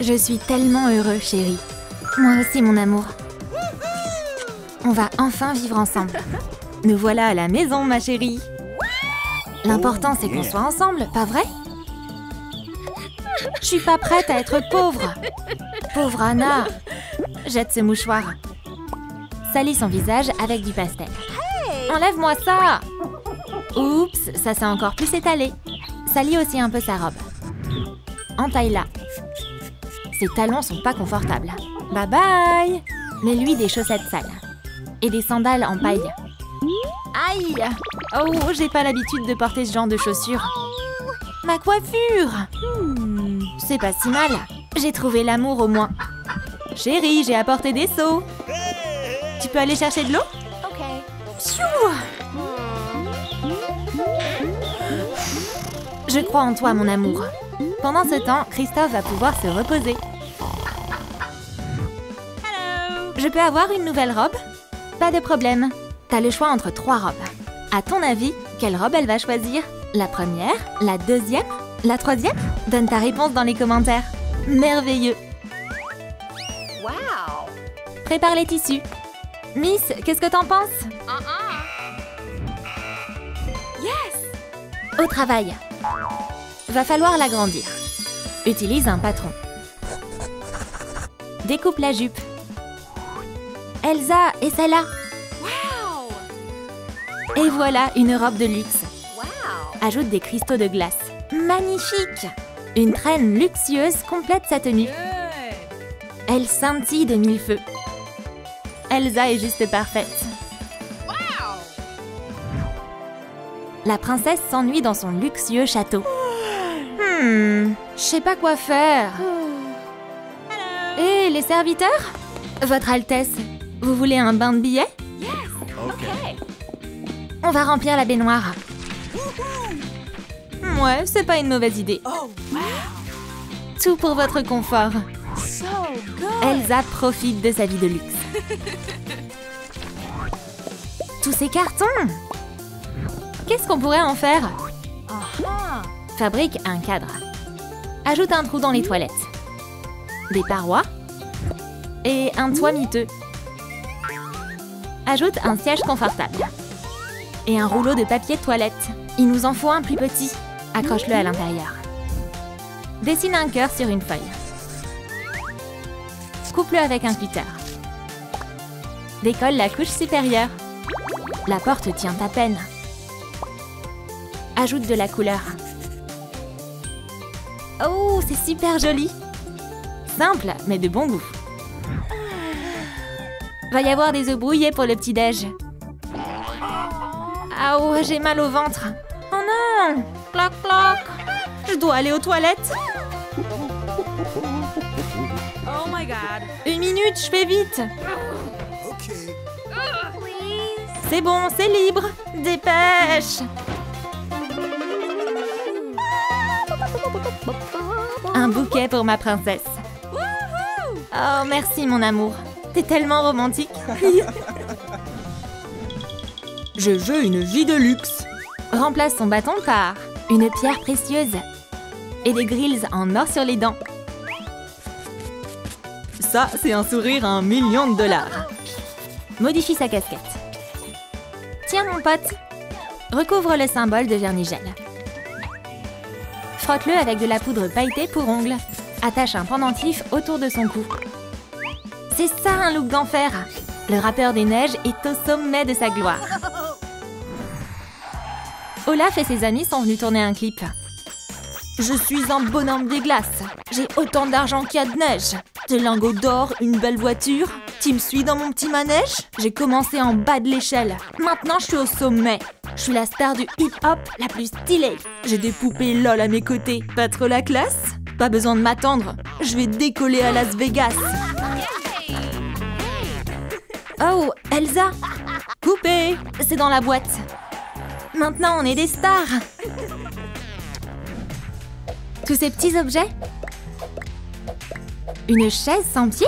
Je suis tellement heureux, chérie. Moi aussi, mon amour. On va enfin vivre ensemble. Nous voilà à la maison, ma chérie. L'important, c'est qu'on soit ensemble, pas vrai? Je suis pas prête à être pauvre. Pauvre Anna. Jette ce mouchoir. Salis son visage avec du pastel. Enlève-moi ça! Oups, ça s'est encore plus étalé. Salis aussi un peu sa robe. Entaille-la. Ses talons sont pas confortables. Bye bye! Mets-lui des chaussettes sales. Et des sandales en paille. Aïe! Oh, j'ai pas l'habitude de porter ce genre de chaussures. Ma coiffure! C'est pas si mal. J'ai trouvé l'amour au moins. Chérie, j'ai apporté des seaux. Tu peux aller chercher de l'eau? Pfiou! Je crois en toi, mon amour. Pendant ce temps, Christophe va pouvoir se reposer. Je peux avoir une nouvelle robe? Pas de problème. T'as le choix entre 3 robes. À ton avis, quelle robe elle va choisir? La première? La deuxième? La troisième? Donne ta réponse dans les commentaires. Merveilleux! Wow! Prépare les tissus. Miss, qu'est-ce que t'en penses? Yes! Au travail. Va falloir l'agrandir. Utilise un patron. Découpe la jupe. Elsa, et celle-là. Wow! Et voilà une robe de luxe. Wow! Ajoute des cristaux de glace. Magnifique! Une traîne luxueuse complète sa tenue. Good! Elle scintille de 1000 feux. Elsa est juste parfaite. Wow! La princesse s'ennuie dans son luxueux château. Je sais pas quoi faire. Hé, les serviteurs? Votre Altesse, vous voulez un bain de billets? Yes! Okay! On va remplir la baignoire. Ouais, c'est pas une mauvaise idée. Oh, wow! Tout pour votre confort. So good! Elsa profite de sa vie de luxe. Tous ces cartons! Qu'est-ce qu'on pourrait en faire? Aha! Fabrique un cadre. Ajoute un trou dans les toilettes. Des parois. Et un toit miteux. Ajoute un siège confortable. Et un rouleau de papier de toilette. Il nous en faut un plus petit. Accroche-le à l'intérieur. Dessine un cœur sur une feuille. Coupe-le avec un cutter. Décolle la couche supérieure. La porte tient à peine. Ajoute de la couleur. Oh, c'est super joli. Simple, mais de bon goût. Va y avoir des œufs brouillés pour le petit-déj. Ah oh, j'ai mal au ventre. Oh non! Cloc, cloc. Je dois aller aux toilettes. Oh my god! 1 minute, je fais vite. C'est bon, c'est libre. Dépêche. Un bouquet pour ma princesse. Oh, merci mon amour. T'es tellement romantique. Je veux une vie de luxe. Remplace son bâton par une pierre précieuse et des grilles en or sur les dents. Ça, c'est un sourire à $1 million. Modifie sa casquette. Tiens, mon pote. Recouvre le symbole de vernis gel. Frotte-le avec de la poudre pailletée pour ongles. Attache un pendentif autour de son cou. C'est ça un look d'enfer. Le rappeur des neiges est au sommet de sa gloire. Olaf et ses amis sont venus tourner un clip. Je suis un bonhomme des glaces. J'ai autant d'argent qu'il y a de neige. Des lingots d'or, une belle voiture. Tu me suis dans mon petit manège? J'ai commencé en bas de l'échelle. Maintenant, je suis au sommet. Je suis la star du hip-hop la plus stylée. J'ai des poupées LOL à mes côtés. Pas trop la classe? Pas besoin de m'attendre. Je vais décoller à Las Vegas. Oh, Elsa! Coupé! C'est dans la boîte. Maintenant, on est des stars. Tous ces petits objets? Une chaise sans pied?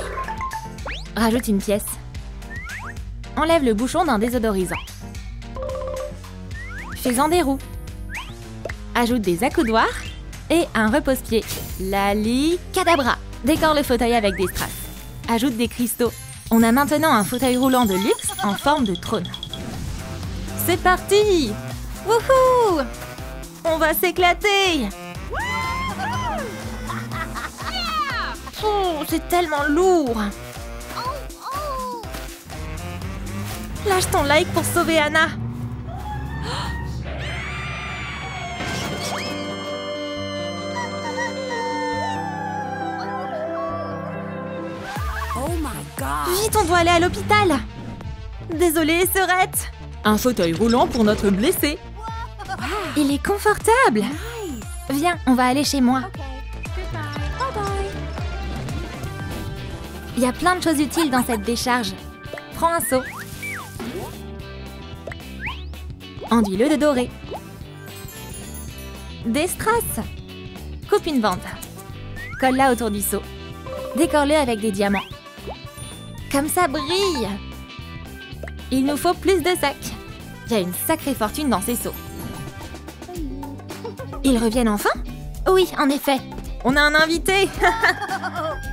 Rajoute une pièce. Enlève le bouchon d'un désodorisant. Fais-en des roues. Ajoute des accoudoirs et un repose-pied. Lali cadabra. Décore le fauteuil avec des strass. Ajoute des cristaux. On a maintenant un fauteuil roulant de luxe en forme de trône. C'est parti! Wouhou! On va s'éclater! Oh, c'est tellement lourd! Lâche ton like pour sauver Anna! Oh my god. Vite, on doit aller à l'hôpital! Désolée, Serette! Un fauteuil roulant pour notre blessé. Il est confortable! Nice. Viens, on va aller chez moi. Okay. Goodbye. Bye bye. Il y a plein de choses utiles dans cette décharge. Prends un seau. Enduis-le de doré. Des strass. Coupe une bande. Colle-la autour du seau. Décore-le avec des diamants. Comme ça brille! Il nous faut plus de sacs. Il y a une sacrée fortune dans ces seaux. Ils reviennent enfin? Oui, en effet. On a un invité.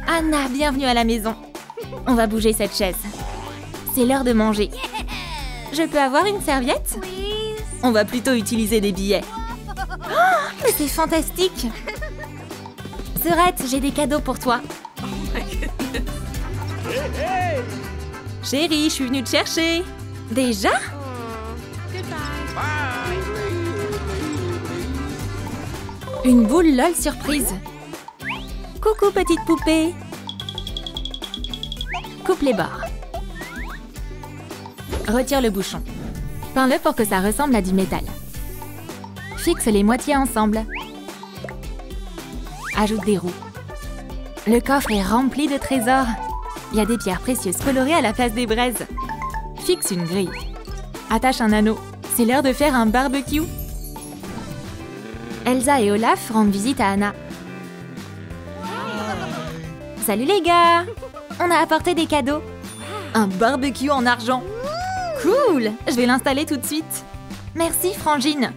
Anna, bienvenue à la maison. On va bouger cette chaise. C'est l'heure de manger. Je peux avoir une serviette? Please. On va plutôt utiliser des billets. Oh, mais c'est fantastique! Serette, j'ai des cadeaux pour toi. Chérie, je suis venue te chercher. Déjà? Goodbye. Une boule LOL surprise. Coucou petite poupée. Coupe les bords. Retire le bouchon. Peins-le pour que ça ressemble à du métal. Fixe les moitiés ensemble. Ajoute des roues. Le coffre est rempli de trésors. Il y a des pierres précieuses colorées à la place des braises. Fixe une grille. Attache un anneau. C'est l'heure de faire un barbecue. Elsa et Olaf rendent visite à Anna. Salut les gars! On a apporté des cadeaux. Un barbecue en argent. Cool! Je vais l'installer tout de suite. Merci, Frangine.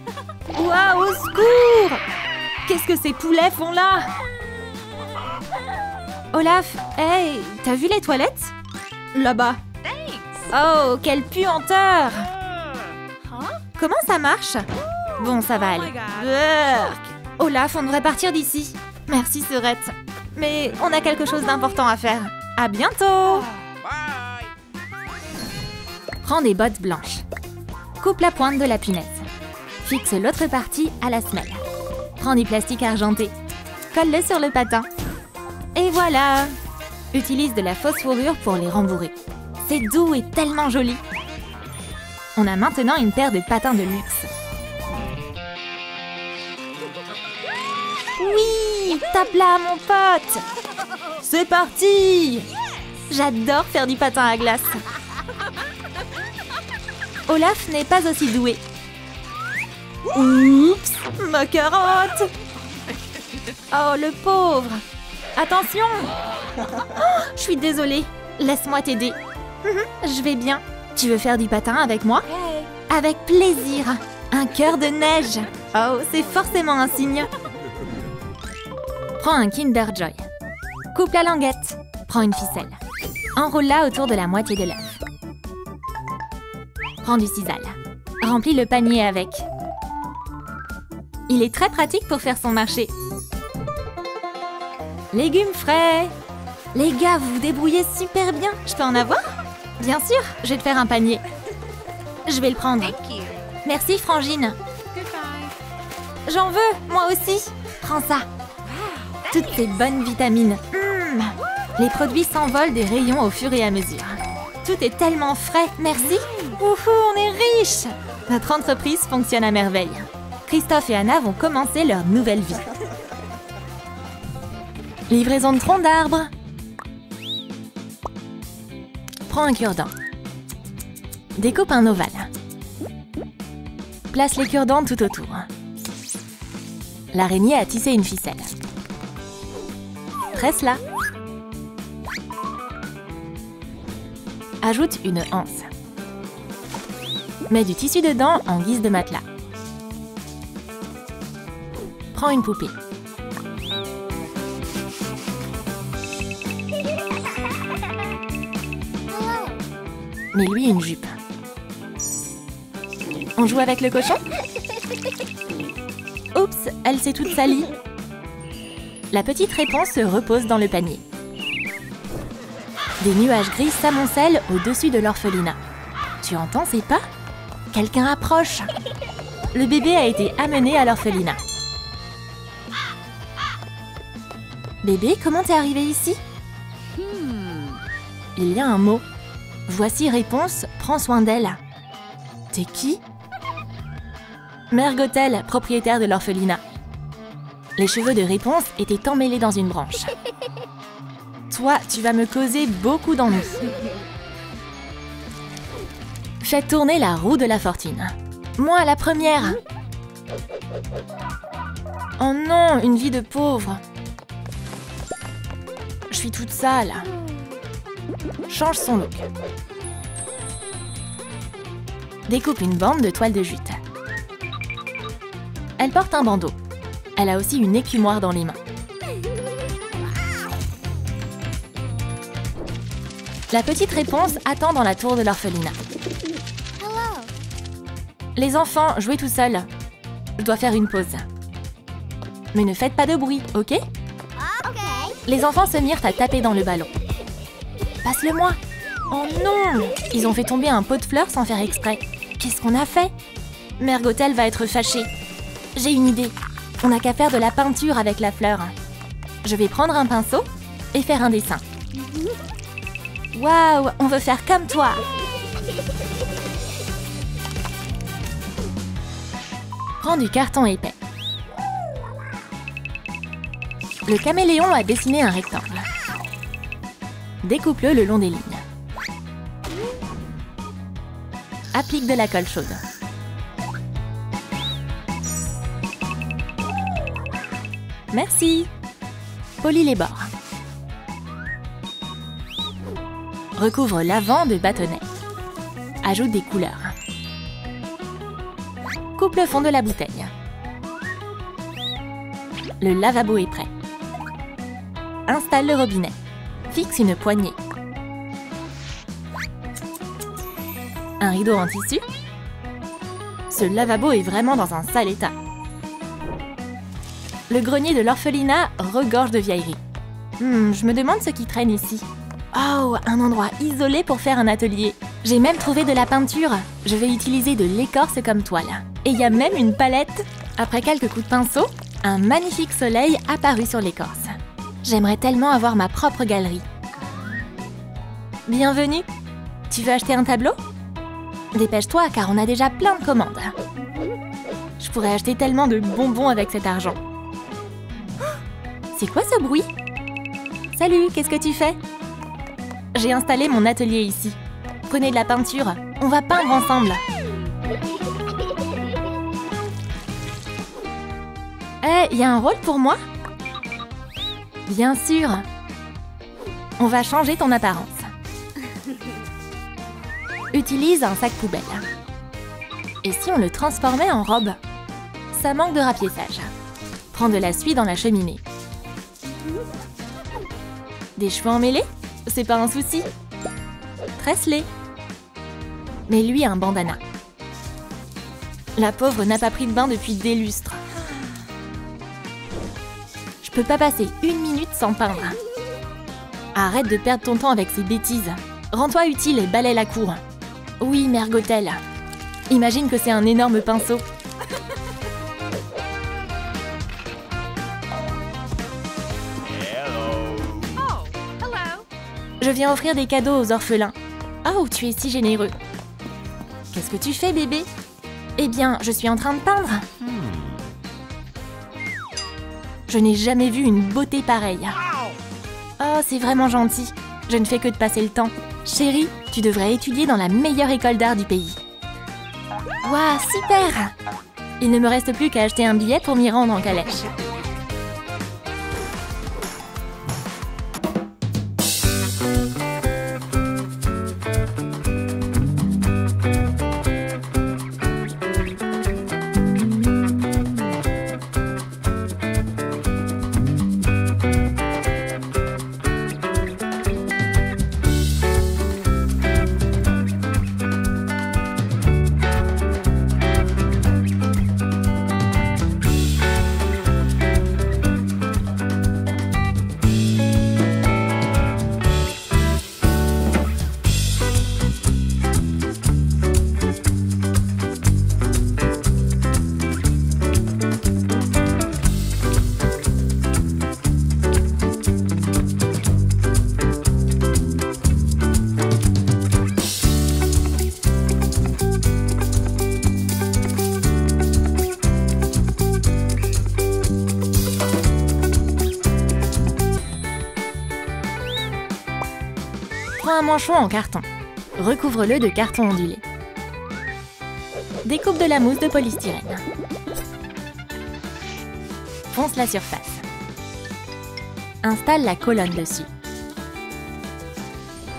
Waouh, au secours! Qu'est-ce que ces poulets font là? Olaf, hey, t'as vu les toilettes? Là-bas. Oh, quelle puanteur! Comment ça marche? Bon, ça va aller. Burk. Olaf, on devrait partir d'ici. Merci, Serette. Mais on a quelque chose d'important à faire. À bientôt! Prends des bottes blanches. Coupe la pointe de la punaise. Fixe l'autre partie à la semelle. Prends du plastique argenté. Colle-le sur le patin. Et voilà! Utilise de la fausse fourrure pour les rembourrer. C'est doux et tellement joli. On a maintenant une paire de patins de luxe. Oui! Tape là, mon pote! C'est parti! J'adore faire du patin à glace. Olaf n'est pas aussi doué. Oups! Ma carotte! Oh, le pauvre! Attention! Oh, je suis désolée. Laisse-moi t'aider. Je vais bien. Tu veux faire du patin avec moi? Okay. Avec plaisir. Un cœur de neige. Oh, c'est forcément un signe. Prends un Kinder Joy. Coupe la languette. Prends une ficelle. Enroule-la autour de la moitié de l'œuf. Prends du sisal. Remplis le panier avec. Il est très pratique pour faire son marché. Légumes frais. Les gars, vous vous débrouillez super bien. Je peux en avoir? Bien sûr, je vais te faire un panier. Je vais le prendre. Thank you. Merci, Frangine. Goodbye. J'en veux, moi aussi. Prends ça. Toutes ces bonnes vitamines. Les produits s'envolent des rayons au fur et à mesure. Tout est tellement frais, merci. Wouhou, on est riches. Notre entreprise fonctionne à merveille. Christophe et Anna vont commencer leur nouvelle vie. Livraison de troncs d'arbres. Prends un cure-dent. Découpe un ovale. Place les cure-dents tout autour. L'araignée a tissé une ficelle. Tresse-la. Ajoute une anse. Mets du tissu dedans en guise de matelas. Prends une poupée. mais lui une jupe. On joue avec le cochon? Oups, elle s'est toute salie. La petite réponse se repose dans le panier. Des nuages gris s'amoncellent au-dessus de l'orphelinat. Tu entends ces pas? Quelqu'un approche. Le bébé a été amené à l'orphelinat. Bébé, comment t'es arrivé ici? Il y a un mot. Voici réponse, prends soin d'elle. T'es qui? Mère Gothel, propriétaire de l'orphelinat. Les cheveux de réponse étaient emmêlés dans une branche. Toi, tu vas me causer beaucoup d'ennuis. Faites tourner la roue de la fortune. Moi, la première. Oh non, une vie de pauvre. Je suis toute sale. Change son look. Découpe une bande de toile de jute. Elle porte un bandeau. Elle a aussi une écumoire dans les mains. La petite réponse attend dans la tour de l'orphelinat. Les enfants, jouez tout seuls. Je dois faire une pause. Mais ne faites pas de bruit, ok? Les enfants se mirent à taper dans le ballon. Passe-le-moi! Oh non! Ils ont fait tomber un pot de fleurs sans faire exprès. Qu'est-ce qu'on a fait? Mère Gothel va être fâchée. J'ai une idée. On n'a qu'à faire de la peinture avec la fleur. Je vais prendre un pinceau et faire un dessin. Waouh! On veut faire comme toi! Prends du carton épais. Le caméléon a dessiné un rectangle. Découpe-le le long des lignes. Applique de la colle chaude. Merci. Polis les bords. Recouvre l'avant de bâtonnets. Ajoute des couleurs. Coupe le fond de la bouteille. Le lavabo est prêt. Installe le robinet. Fixe une poignée. Un rideau en tissu. Ce lavabo est vraiment dans un sale état. Le grenier de l'orphelinat regorge de vieilleries. Je me demande ce qui traîne ici. Oh, un endroit isolé pour faire un atelier. J'ai même trouvé de la peinture. Je vais utiliser de l'écorce comme toile. Et il y a même une palette. Après quelques coups de pinceau, un magnifique soleil apparut sur l'écorce. J'aimerais tellement avoir ma propre galerie. Bienvenue. Tu veux acheter un tableau? Dépêche-toi car on a déjà plein de commandes. Je pourrais acheter tellement de bonbons avec cet argent. C'est quoi ce bruit? Salut, qu'est-ce que tu fais? J'ai installé mon atelier ici. Prenez de la peinture, on va peindre ensemble. Il y a un rôle pour moi? Bien sûr. On va changer ton apparence. Utilise un sac poubelle. Et si on le transformait en robe? Ça manque de rapiessage. Prends de la suie dans la cheminée. Des cheveux emmêlés? C'est pas un souci. Tresse-les. Mets-lui un bandana. La pauvre n'a pas pris de bain depuis des lustres. Je peux pas passer une minute sans peindre. Arrête de perdre ton temps avec ces bêtises. Rends-toi utile et balaie la cour. Oui, Mère Gothel. Imagine que c'est un énorme pinceau. Je viens offrir des cadeaux aux orphelins. Oh, tu es si généreux. Qu'est-ce que tu fais, bébé? Eh bien, je suis en train de peindre. Je n'ai jamais vu une beauté pareille. Oh, c'est vraiment gentil. Je ne fais que de passer le temps. Chérie, tu devrais étudier dans la meilleure école d'art du pays. Waouh, super! Il ne me reste plus qu'à acheter un billet pour m'y rendre en calèche. Prends un manchon en carton. Recouvre-le de carton ondulé. Découpe de la mousse de polystyrène. Ponce la surface. Installe la colonne dessus.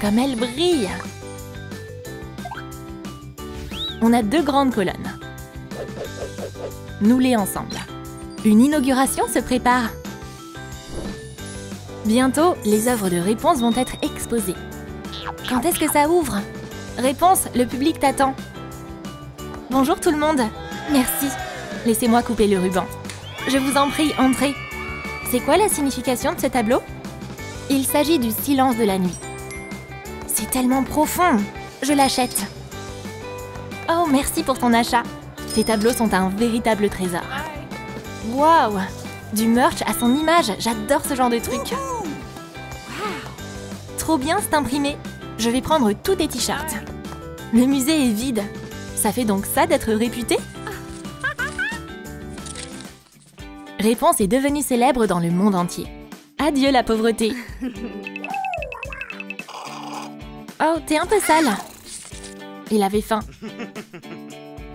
Comme elle brille! On a 2 grandes colonnes. Noue-les ensemble. Une inauguration se prépare. Bientôt, les œuvres de Réponse vont être exposées. Quand est-ce que ça ouvre? Réponse, le public t'attend. Bonjour tout le monde. Merci. Laissez-moi couper le ruban. Je vous en prie, entrez. C'est quoi la signification de ce tableau? Il s'agit du silence de la nuit. C'est tellement profond. Je l'achète. Oh, merci pour ton achat. Tes tableaux sont un véritable trésor. Waouh! Du merch à son image, j'adore ce genre de truc. Trop bien, c'est imprimé. Je vais prendre tous tes t-shirts. Le musée est vide. Ça fait donc ça d'être réputé? Réponse est devenue célèbre dans le monde entier. Adieu la pauvreté. Oh, t'es un peu sale. Il avait faim.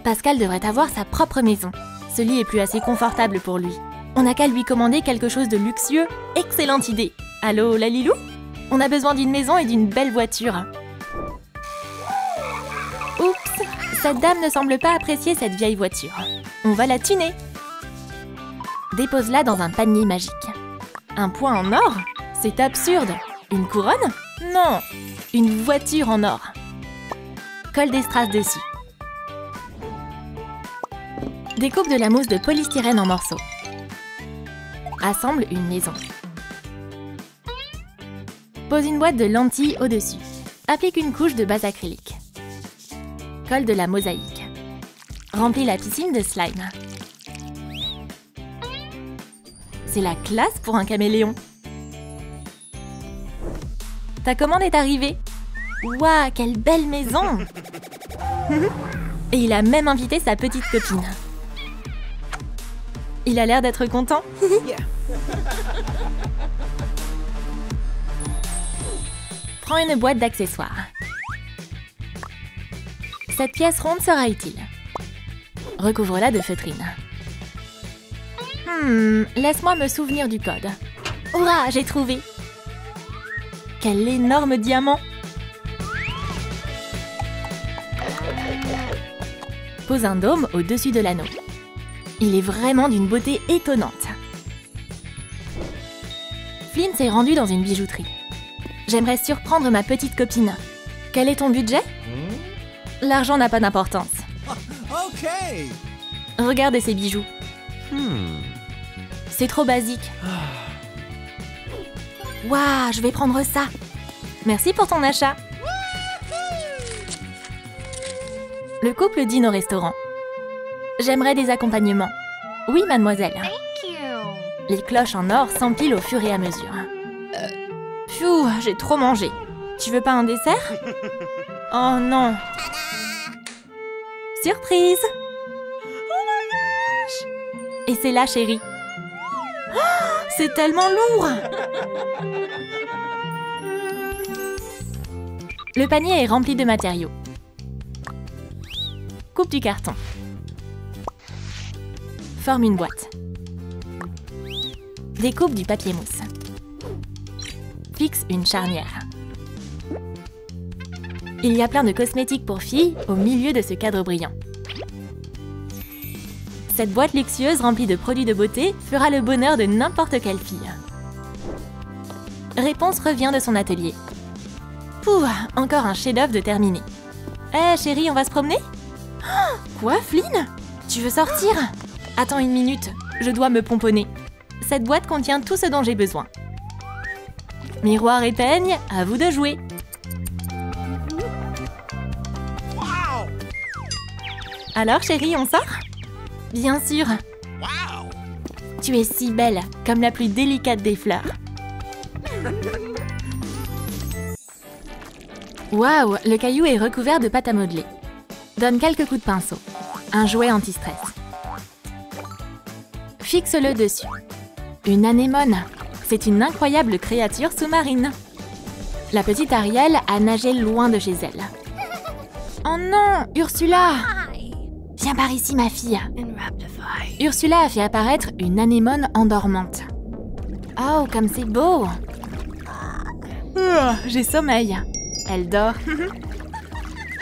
Pascal devrait avoir sa propre maison. Ce lit est plus assez confortable pour lui. On n'a qu'à lui commander quelque chose de luxueux. Excellente idée. Allô, Lalilou? On a besoin d'une maison et d'une belle voiture. Oups, cette dame ne semble pas apprécier cette vieille voiture. On va la tuner. Dépose-la dans un panier magique. Un point en or? C'est absurde. Une couronne? Non, une voiture en or. Colle des strass dessus. Découpe de la mousse de polystyrène en morceaux. Assemble une maison. Pose une boîte de lentilles au-dessus. Applique une couche de base acrylique. Colle de la mosaïque. Remplis la piscine de slime. C'est la classe pour un caméléon. Ta commande est arrivée. Waouh, quelle belle maison! Et il a même invité sa petite copine. Il a l'air d'être content. Prends une boîte d'accessoires. Cette pièce ronde sera utile. Recouvre-la de feutrine. Laisse-moi me souvenir du code. Hurrah, j'ai trouvé! Quel énorme diamant! Pose un dôme au-dessus de l'anneau. Il est vraiment d'une beauté étonnante. Flynn s'est rendu dans une bijouterie. J'aimerais surprendre ma petite copine. Quel est ton budget? L'argent n'a pas d'importance. Regardez ces bijoux. C'est trop basique. Waouh, je vais prendre ça. Merci pour ton achat. Le couple dîne au restaurant. J'aimerais des accompagnements. Oui, mademoiselle. Thank you. Les cloches en or s'empilent au fur et à mesure. Pfiou, j'ai trop mangé. Tu veux pas un dessert? Oh non. Surprise! Oh my gosh! Et c'est là, chérie. Oh, c'est tellement lourd! Le panier est rempli de matériaux. Coupe du carton. Forme une boîte. Découpe du papier mousse. Fixe une charnière. Il y a plein de cosmétiques pour filles au milieu de ce cadre brillant. Cette boîte luxueuse remplie de produits de beauté fera le bonheur de n'importe quelle fille. Réponse revient de son atelier. Pouh, encore un chef-d'œuvre de terminé. Eh chérie, on va se promener? Oh, quoi, Flynn? Tu veux sortir? Attends une minute, je dois me pomponner. Cette boîte contient tout ce dont j'ai besoin. Miroir et peigne, à vous de jouer. Alors chérie, on sort? Bien sûr. Tu es si belle, comme la plus délicate des fleurs. Waouh, le caillou est recouvert de pâte à modeler. Donne quelques coups de pinceau. Un jouet anti-stress. Fixe-le dessus. Une anémone. C'est une incroyable créature sous-marine. La petite Ariel a nagé loin de chez elle. Oh non, Ursula! Viens par ici, ma fille. Ursula a fait apparaître une anémone endormante. Oh, comme c'est beau! J'ai sommeil. Elle dort.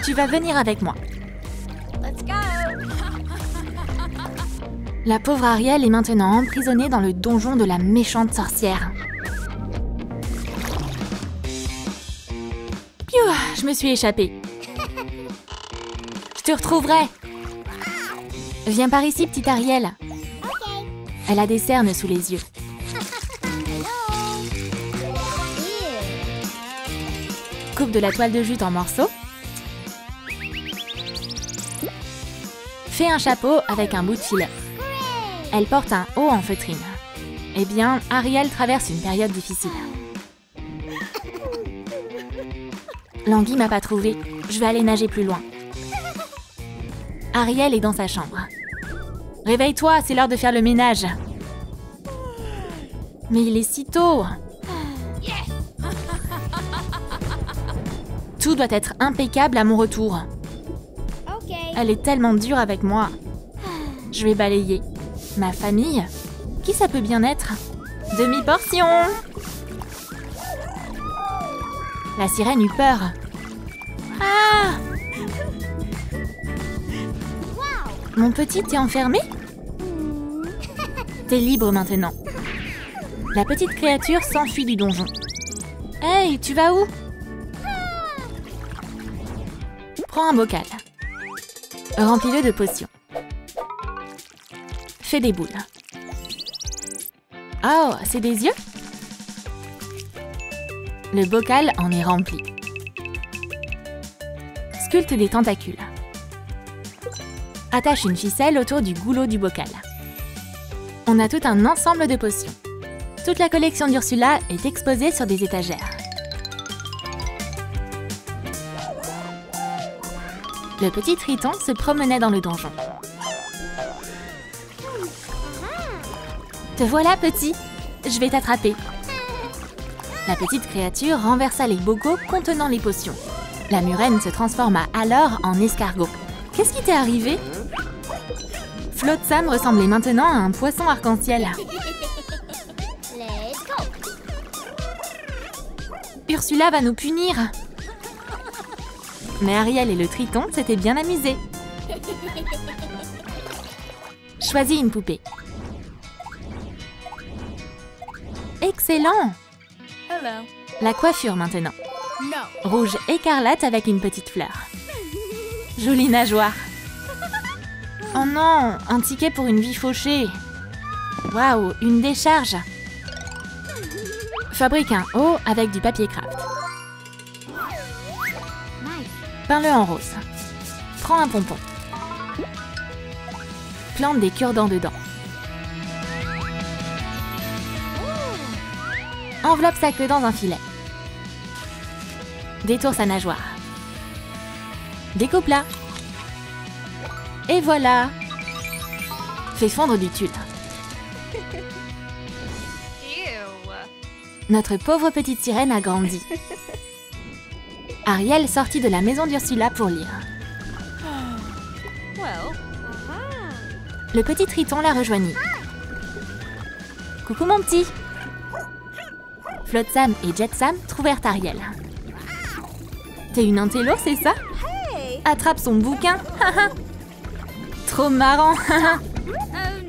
Tu vas venir avec moi. Let's go. La pauvre Ariel est maintenant emprisonnée dans le donjon de la méchante sorcière. Piou, je me suis échappée. Je te retrouverai. Viens par ici, petite Ariel. Elle a des cernes sous les yeux. Coupe de la toile de jute en morceaux. Fais un chapeau avec un bout de filet. Elle porte un haut en feutrine. Eh bien, Ariel traverse une période difficile. L'anguille m'a pas trouvée. Je vais aller nager plus loin. Ariel est dans sa chambre. Réveille-toi, c'est l'heure de faire le ménage. Mais il est si tôt. Tout doit être impeccable à mon retour. Elle est tellement dure avec moi. Je vais balayer. Ma famille? Qui ça peut bien être? Demi-portion! La sirène eut peur. Ah! Mon petit, t'es enfermé? T'es libre maintenant. La petite créature s'enfuit du donjon. Hey, tu vas où? Prends un bocal. Remplis-le de potions. Fais des boules. Oh, c'est des yeux? Le bocal en est rempli. Sculpte des tentacules. Attache une ficelle autour du goulot du bocal. On a tout un ensemble de potions. Toute la collection d'Ursula est exposée sur des étagères. Le petit Triton se promenait dans le donjon. Te voilà, petit. Je vais t'attraper. La petite créature renversa les bocaux contenant les potions. La murène se transforma alors en escargot. Qu'est-ce qui t'est arrivé? Flotsam ressemblait maintenant à un poisson arc-en-ciel. Ursula va nous punir. Mais Ariel et le Triton s'étaient bien amusés. Choisis une poupée. Excellent! Hello. La coiffure maintenant. No. Rouge écarlate avec une petite fleur. Jolie nageoire. Oh non, un ticket pour une vie fauchée. Waouh, une décharge. Fabrique un haut avec du papier craft. Peins-le en rose. Prends un pompon. Plante des cure-dents dedans. Enveloppe sa queue dans un filet. Détourne sa nageoire. Découpe-la. Et voilà. Fais fondre du tulle. Ew. Notre pauvre petite sirène a grandi. Ariel sortit de la maison d'Ursula pour lire. Well. Le petit Triton la rejoignit. Coucou mon petit. Flotsam et Jetsam trouvèrent Ariel. T'es une intello, c'est ça? Attrape son bouquin. Trop marrant. Oh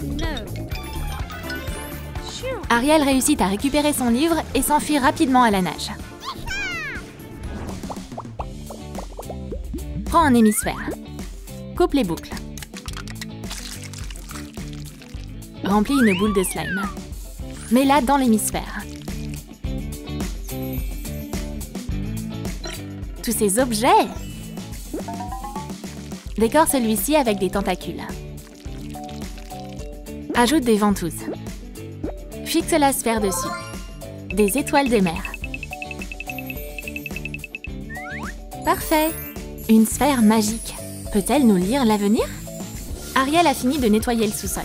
no. Shoo. Ariel réussit à récupérer son livre et s'enfuit rapidement à la nage. Prends un hémisphère. Coupe les boucles. Remplis une boule de slime. Mets-la dans l'hémisphère. Tous ces objets! Décore celui-ci avec des tentacules. Ajoute des ventouses. Fixe la sphère dessus. Des étoiles de mer. Parfait! Une sphère magique. Peut-elle nous lire l'avenir? Ariel a fini de nettoyer le sous-sol.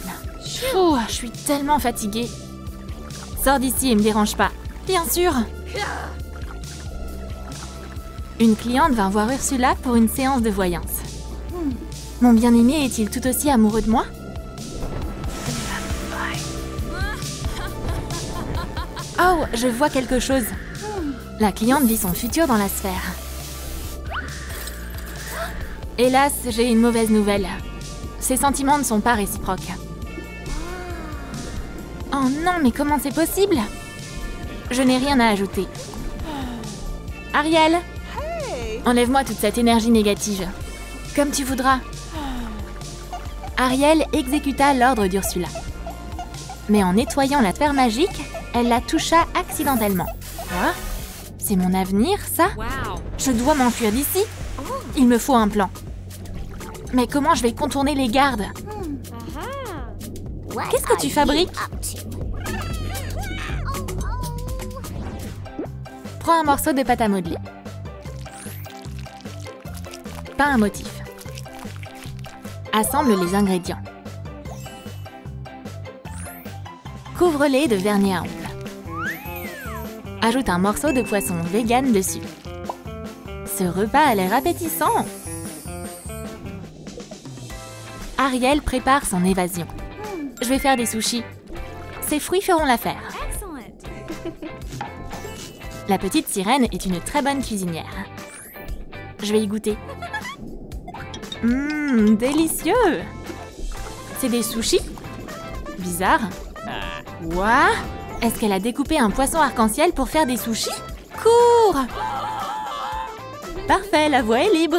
Oh, je suis tellement fatiguée. Sors d'ici et me dérange pas. Bien sûr! Une cliente vint voir Ursula pour une séance de voyance. Mon bien-aimé est-il tout aussi amoureux de moi? Oh, je vois quelque chose. La cliente vit son futur dans la sphère. Hélas, j'ai une mauvaise nouvelle. Ses sentiments ne sont pas réciproques. Oh non, mais comment c'est possible? Je n'ai rien à ajouter. Ariel, enlève-moi toute cette énergie négative. Comme tu voudras. Ariel exécuta l'ordre d'Ursula. Mais en nettoyant la sphère magique, elle la toucha accidentellement. Quoi? C'est mon avenir, ça? Je dois m'enfuir d'ici. Il me faut un plan. Mais comment je vais contourner les gardes? Qu'est-ce que tu fabriques? Prends un morceau de pâte à modeler. Peins un motif. Assemble les ingrédients. Couvre-les de vernis à ongles. Ajoute un morceau de poisson vegan dessus. Ce repas a l'air appétissant. Ariel prépare son évasion. Je vais faire des sushis. Ces fruits feront l'affaire. La petite sirène est une très bonne cuisinière. Je vais y goûter. Délicieux! C'est des sushis? Bizarre. Quoi? Est-ce qu'elle a découpé un poisson arc-en-ciel pour faire des sushis? Cours! Parfait, la voie est libre.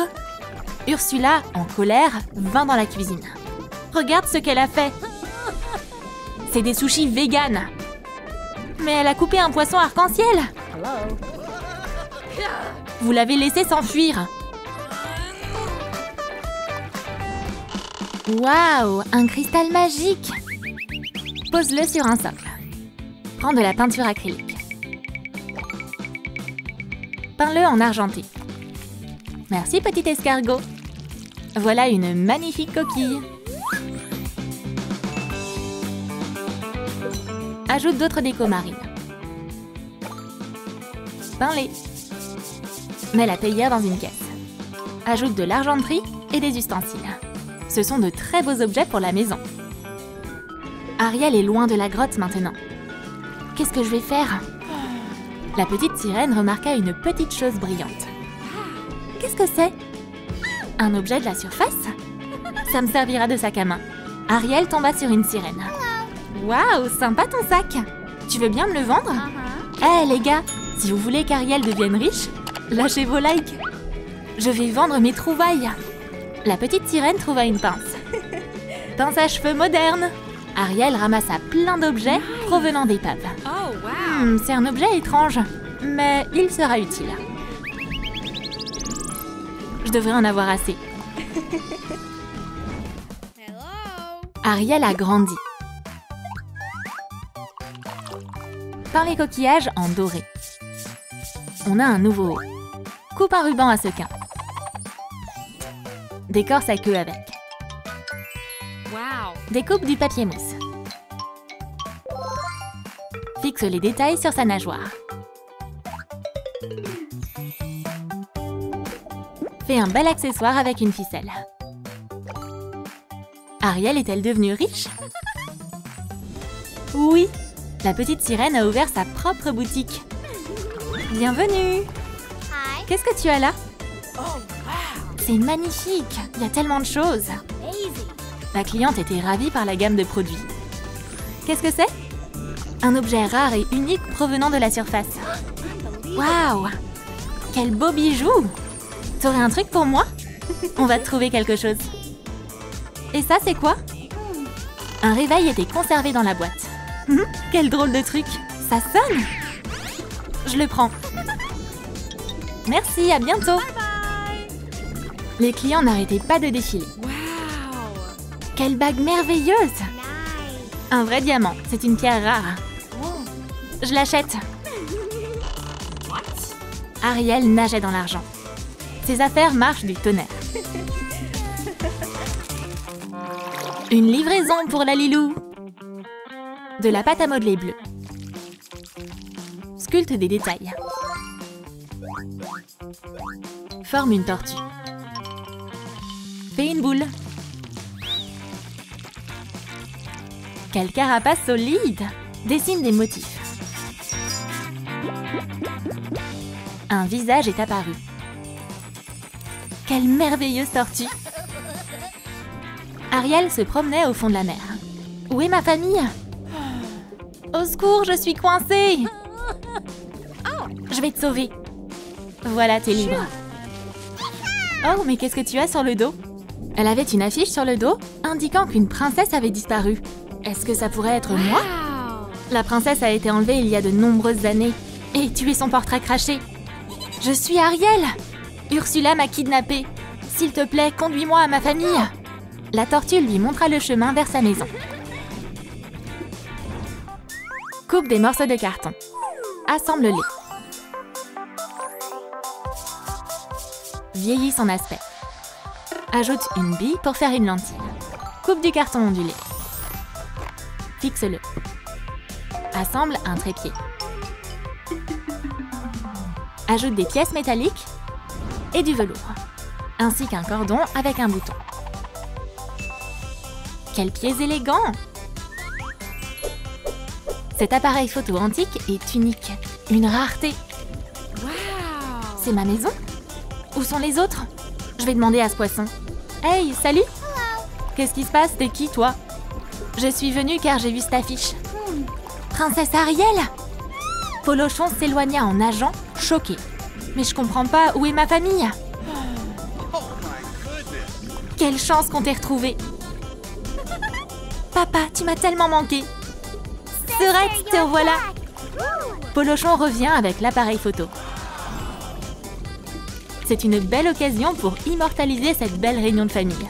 Ursula, en colère, vint dans la cuisine. Regarde ce qu'elle a fait. C'est des sushis véganes. Mais elle a coupé un poisson arc-en-ciel. Vous l'avez laissé s'enfuir. Waouh, un cristal magique. Pose-le sur un socle. Prends de la peinture acrylique. Peins-le en argenté. Merci, petit escargot. Voilà une magnifique coquille. Ajoute d'autres décos marines. Peins-les. Mets la théière dans une caisse. Ajoute de l'argenterie et des ustensiles. Ce sont de très beaux objets pour la maison. Ariel est loin de la grotte maintenant. Qu'est-ce que je vais faire? La petite sirène remarqua une petite chose brillante. Qu'est-ce que c'est? Un objet de la surface? Ça me servira de sac à main. Ariel tomba sur une sirène. Waouh, sympa ton sac! Tu veux bien me le vendre? Eh les gars, si vous voulez qu'Ariel devienne riche, lâchez vos likes. Je vais vendre mes trouvailles. La petite sirène trouva une pince. Pince à cheveux moderne. Ariel ramassa plein d'objets provenant d'épaves. C'est un objet étrange, mais il sera utile. Je devrais en avoir assez. Ariel a grandi. Peins les coquillages en doré. On a un nouveau haut. Coupe un ruban à sequin. Décore sa queue avec. Découpe du papier mousse. Fixe les détails sur sa nageoire. Fais un bel accessoire avec une ficelle. Ariel est-elle devenue riche? Oui, la petite sirène a ouvert sa propre boutique. Bienvenue! Qu'est-ce que tu as là? C'est magnifique! Il y a tellement de choses! La cliente était ravie par la gamme de produits. Qu'est-ce que c'est? Un objet rare et unique provenant de la surface. Waouh! Quel beau bijou! T'aurais un truc pour moi? On va te trouver quelque chose. Et ça, c'est quoi? Un réveil était conservé dans la boîte. Quel drôle de truc! Ça sonne! Je le prends. Merci, à bientôt! Les clients n'arrêtaient pas de défiler. Quelle bague merveilleuse! Un vrai diamant, c'est une pierre rare. Je l'achète. Ariel nageait dans l'argent. Ses affaires marchent du tonnerre. Une livraison pour la Lilou. De la pâte à modeler bleue. Sculpte des détails. Forme une tortue. Fais une boule. Quelle carapace solide! Dessine des motifs. Un visage est apparu. Quelle merveilleuse tortue! Ariel se promenait au fond de la mer. Où est ma famille? Au secours, je suis coincée! Je vais te sauver. Voilà, t'es libre. Oh, mais qu'est-ce que tu as sur le dos? Elle avait une affiche sur le dos indiquant qu'une princesse avait disparu. Est-ce que ça pourrait être moi? La princesse a été enlevée il y a de nombreuses années. Et tu es son portrait craché. Je suis Ariel! Ursula m'a kidnappée. S'il te plaît, conduis-moi à ma famille. La tortue lui montra le chemin vers sa maison. Coupe des morceaux de carton. Assemble-les. Vieillis son aspect. Ajoute une bille pour faire une lentille. Coupe du carton ondulé. Fixe-le. Assemble un trépied. Ajoute des pièces métalliques et du velours, ainsi qu'un cordon avec un bouton. Quels pieds élégants! Cet appareil photo antique est unique, une rareté. Wow. C'est ma maison? Où sont les autres? Je vais demander à ce poisson. Hey, salut! Qu'est-ce qui se passe? T'es qui, toi? Je suis venue car j'ai vu cette affiche. Princesse Ariel! Polochon s'éloigna en nageant, choqué. Mais je comprends pas, où est ma famille? Quelle chance qu'on t'ait retrouvée! Papa, tu m'as tellement manqué! Serette, te revoilà! Polochon revient avec l'appareil photo. C'est une belle occasion pour immortaliser cette belle réunion de famille.